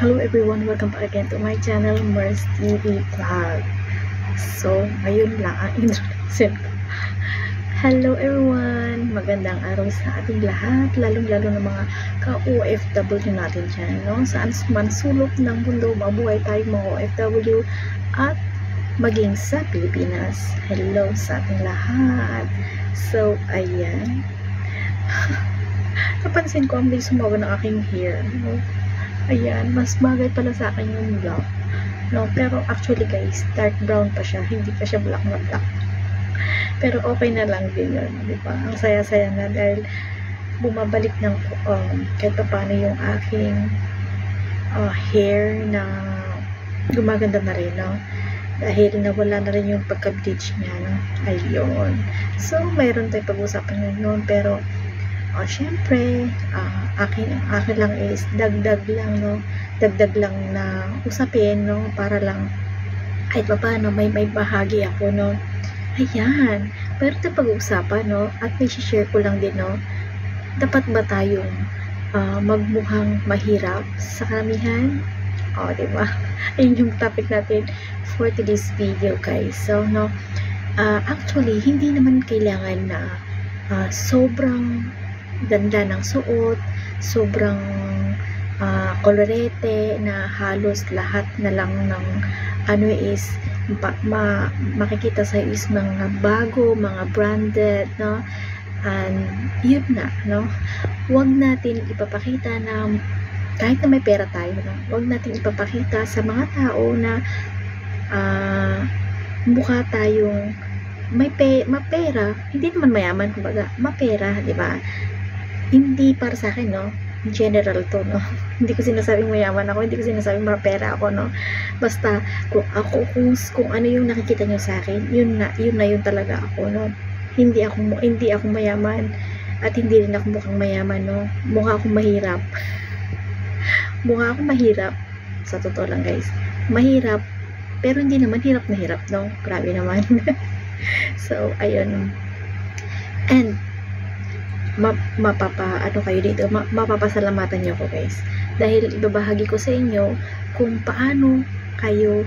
Hello everyone, welcome back again to my channel, Mers TV Vlog. So, ngayon lang ang introduction ko. Hello everyone, magandang araw sa ating lahat, lalong-lalo ng mga ka-OFW natin dyan, no? Saan man sulok ng mundo, mabuhay tayo mga OFW at maging sa Pilipinas. Hello sa ating lahat. So, ayan. Napansin ko ang bilis sumawa ng aking hair, no? Ayan, mas bagay pala sa akin yung black, no? Pero actually guys, dark brown pa siya, hindi pa siya black na black. Pero okay na lang din yun, di ba? Ang saya-saya na dahil bumabalik ng kahit pa paano yung aking hair na gumaganda na rin, no? Dahil nawala na rin yung pagka-bleach niya, no? Ayun. So, mayroon tayong pag-usapan ngayon, pero syempre, akin lang is dagdag lang, no? Dagdag lang na usapin, no? Para lang kahit pa paano may bahagi ako, no? Ayan. Pero ito pag-uusapan, no? At may share ko lang din, no? Dapat ba tayong magmukhang mahirap sa karamihan? Diba? Ayun yung topic natin for today's video, guys. So, no? Actually, hindi naman kailangan na sobrang ganda ng suot, sobrang kolorete na halos lahat na lang ng is makikita sa is mga bago, mga branded, no? And yun na, no? Huwag natin ipapakita na kahit na may pera tayo, no? Huwag natin ipapakita sa mga tao na mukha tayong mapera, hindi naman mayaman, kumbaga mapera, di ba? Hindi para sa akin, no? General to, no? Hindi ko sinasabing mayaman ako, hindi ko sinasabing mapera ako, no? Basta kung ano yung nakikita nyo sa akin, yun talaga ako, no? Hindi ako mayaman at hindi rin ako mukhang mayaman, no? Mukha akong mahirap. Mukha akong mahirap, sa totoo lang, guys. Mahirap, pero hindi naman hirap na hirap, no? Grabe naman. So, ayun. And mapapasalamatan niyo ako, guys, dahil ibabahagi ko sa inyo kung paano kayo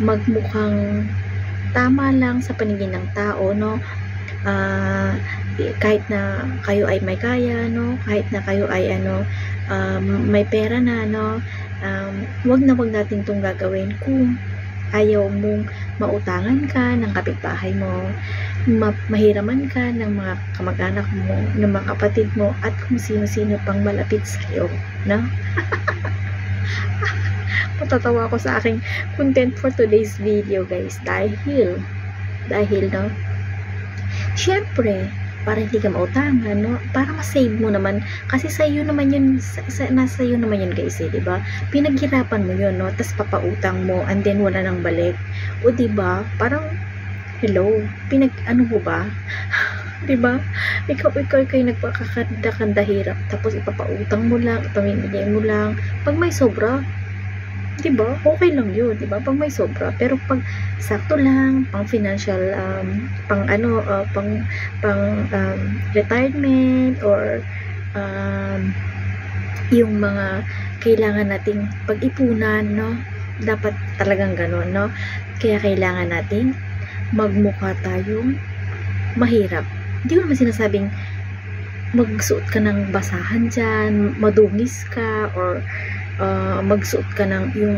magmukhang tama lang sa paningin ng tao, no? Kahit na kayo ay may kaya, no? Kahit na kayo ay may pera na, no? Wag natin itong gagawin kung ayaw mong mautangan ka ng kapitbahay mo, mahiraman ka ng mga kamag-anak mo, ng mga kapatid mo, at kung sino-sino pang malapit sa iyo, no? Patatawa ako sa aking content for today's video, guys, dahil no, syempre, para hindi ka mautangan, no? Para ma-save mo naman, kasi sa iyo naman yun, nasa iyo naman yun, guys, di ba? Pinaghirapan mo yun, no? Tapos papautang mo, and then wala nang balik. O di ba? Parang hello, mo ba? Di ba? Ikaw nagpakakanda hirap, tapos ipapautang mo lang, ipamimigay mo lang. Pag may sobra, di ba? Okay lang yun, di ba? Pag may sobra, pero pag sakto lang, pang financial, pang retirement, or yung mga kailangan nating pag-ipunan, no? Dapat talagang ganon, no? Kaya kailangan natin magmukha tayong mahirap. Hindi ko naman sinasabing magsuot ka ng basahan dyan, madungis ka, or magsuot ka ng yung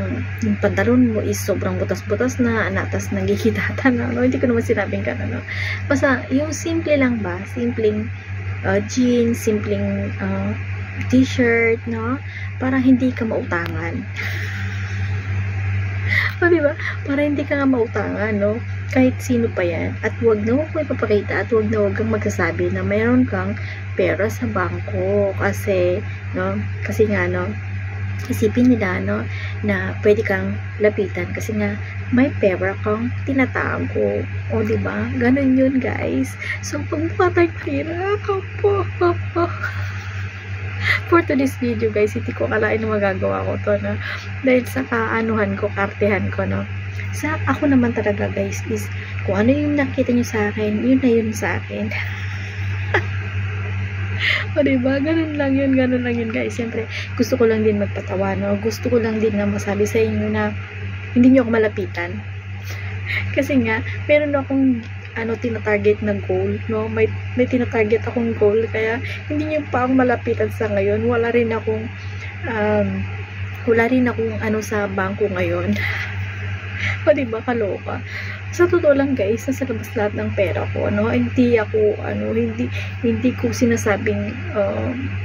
pantalon mo is sobrang butas-butas na, anatas nagkikitata na, no? Hindi ko naman sinabing ka na, no? Basta yung simple lang ba, simpleng jeans, simpleng t-shirt, no? Para hindi ka mautangan. O, diba? Para hindi ka nga mautangan, no? Kahit sino pa yan. At huwag na huwag mo ipapakita, at huwag kang magsasabi na mayroon kang pera sa bangko. Kasi, no? Kasi nga, no? Isipin nila, no? Na pwede kang lapitan. Kasi nga, may pera kang tinatago. O, diba? Ganon yun, guys. So, pag mukha tayong hirap po. For today's video, guys, hindi ko akalain na magagawa ko to, no? Dahil sa kaanuhan ko, kartehan ko, no? Sa ako naman talaga, guys, is kung ano yung nakita nyo sa akin, yun na yun sa akin. O diba, ganun lang yun guys. Siyempre, gusto ko lang din magpatawa, no? Gusto ko lang din na masabi sa inyo na hindi nyo ako malapitan. Kasi nga, meron akong tinatarget na goal, no? May tinatarget akong goal, kaya hindi nyo pa ako malapitan sa ngayon. Wala rin akong sa bangko ngayon. O diba, kaloka. Sa totoo lang guys, nasa labas lahat ng pera ko, no? Hindi ko sinasabing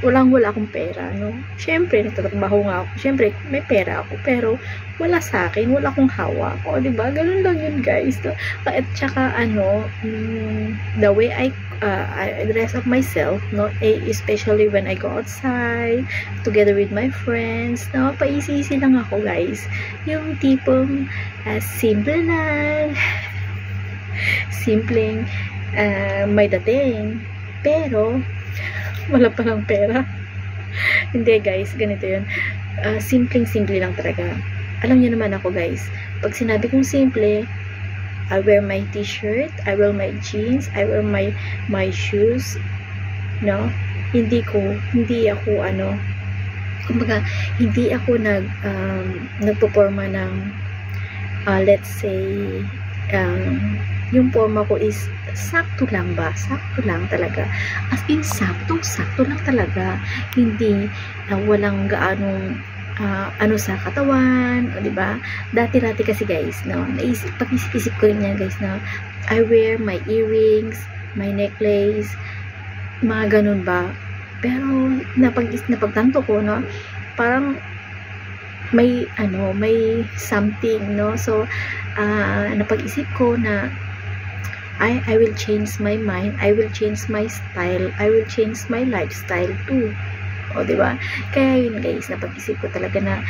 wala akong pera, no? Syempre nagtatrabaho nga ako, syempre may pera ako, pero wala sa akin, wala akong hawak. O diba, ganun lang yun guys, no? At saka the way I dress up myself, no, especially when I go outside together with my friends, no, paisi-isi lang ako guys, yung tipong simple lang, simpleng may dating, pero wala palang pera. Hindi guys, ganito yun, simpleng-simple lang talaga. Alam niyo naman ako guys, pag sinabi kong simple, I wear my t-shirt, I wear my jeans, I wear my shoes, no? Hindi ako kumbaga, hindi ako nagpo-forma ng let's say yung forma ko is sakto lang ba? Sakto lang talaga. As in, sakto lang talaga. Hindi walang gaanong sa katawan, di ba? Dati-dati kasi guys, no, pag-isip ko rin yan guys, no, I wear my earrings, my necklace, mga ganun ba? Pero napagtanto ko, no, parang may something, no? So napag-isip ko na I will change my mind, I will change my style, I will change my lifestyle too. O diba? Kaya yun guys, napag-isip ko talaga na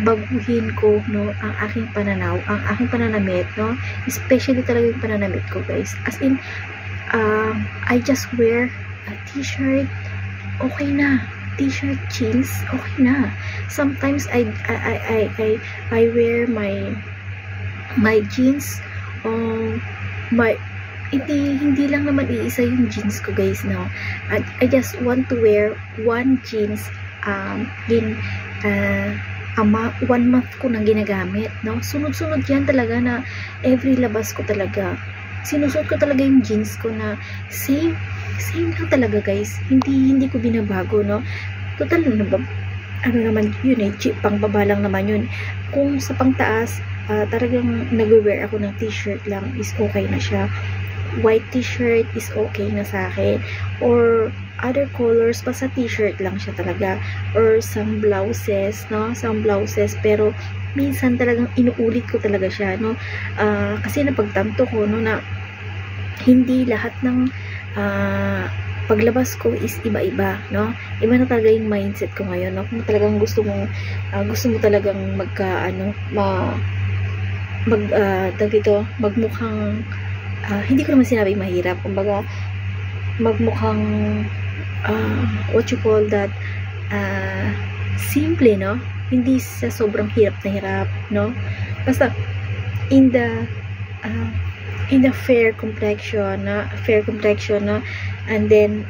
baguhin ko, no, ang aking pananaw, ang aking pananamit, no, especially talaga yung pananamit ko guys. As in, I just wear a t-shirt, okay na. T-shirt, jeans, okay na. Sometimes I wear my jeans, hindi lang naman iisa yung jeans ko guys, no. I just want to wear one jeans in 1 month ko nang ginagamit, no. Sunod-sunod yan talaga na every labas ko talaga. Sinusuot ko talaga yung jeans ko na same lang talaga guys. Hindi ko binabago, no. Total naman yun pang baba lang naman yun. Kung sa pangtaas, talagang nag-wear ako ng t-shirt lang is okay na siya. White t-shirt is okay na sa akin, or other colors, basta t-shirt lang siya talaga, or some blouses, no, pero minsan talagang inuulit ko talaga siya, no, kasi napagtanto ko, no, na hindi lahat ng paglabas ko is iba-iba, no. Iba na talaga yung mindset ko ngayon, no. Kung talagang gusto mo talagang magmukhang hindi ko naman sinabing mahirap, kumbaga magmukhang what you call that, simple, no, hindi sa sobrang hirap na hirap, no, basta in the fair complexion, no, and then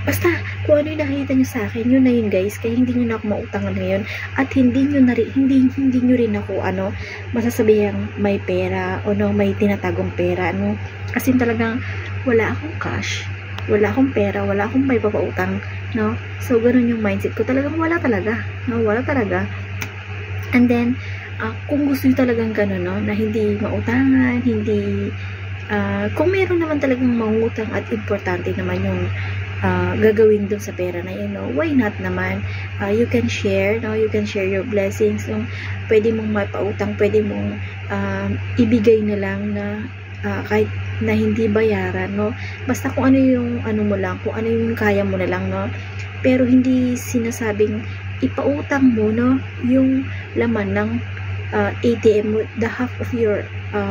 basta kung ano yung nakikita nyo sa akin, yun na yun guys. Kaya hindi nyo na ako mautangan ngayon, at hindi nyo rin ako masasabihang may pera o no, may tinatagong pera, no, kasi talagang wala akong cash, wala akong pera, wala akong may papautang, no. So ganun yung mindset ko, talagang wala talaga, no, wala talaga. And then kung gusto nyo talagang ganun, no, na hindi mautangan, hindi kung meron naman talagang mangutang at importante naman yung gagawin dun sa pera na yun, no, why not naman. You can share, no, you can share your blessings, yung pwede mong mapautang, pwede mong ibigay na lang na kahit na hindi bayaran, no, basta kung ano yung mo lang, kung ano yung kaya mo na lang, no, pero hindi sinasabing ipautang mo, no, yung laman ng ATM mo, the half of your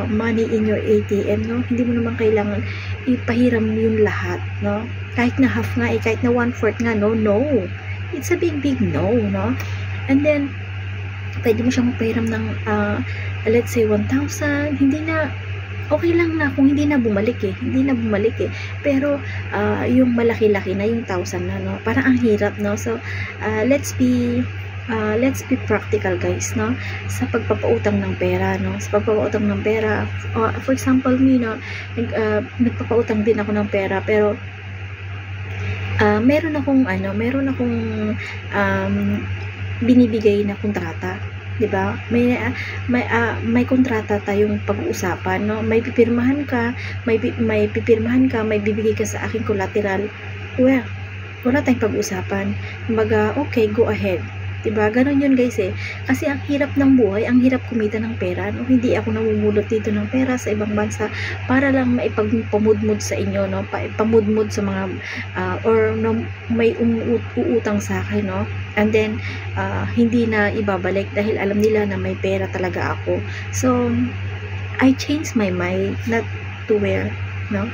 money in your ATM, no, hindi mo naman kailangan ipahiram yung lahat, no, kahit na half nga, kahit na 1/4 nga, no, it's a big no, no. And then pwede mo siyang mapahiram ng let's say 1,000, hindi na okay lang na kung hindi na bumalik pero yung malaki-laki na yung 1,000 na, no, parang ang hirap, no. So let's be practical, guys, no, sa pagpapautang ng pera, no, sa pagpapautang ng pera. For example, me, no, nagpapautang din ako ng pera, pero meron akong binibigay na kontrata, 'di ba? May kontrata tayong pag-uusapan, no? May pipirmahan ka, may bibigay ka sa aking collateral. Well, wala tayong pag-uusapan. Kumbaga, okay, go ahead. 'Di ba? Ganun 'yun, guys, eh. Kasi ang hirap ng buhay, ang hirap kumita ng pera, no? Hindi ako namumulot dito ng pera sa ibang bansa para lang maipagpamudmud sa inyo, no? Pamudmud sa mga or no, may uutang sa akin, no? And then hindi na ibabalik dahil alam nila na may pera talaga ako. So I changed my mind not to wear, no?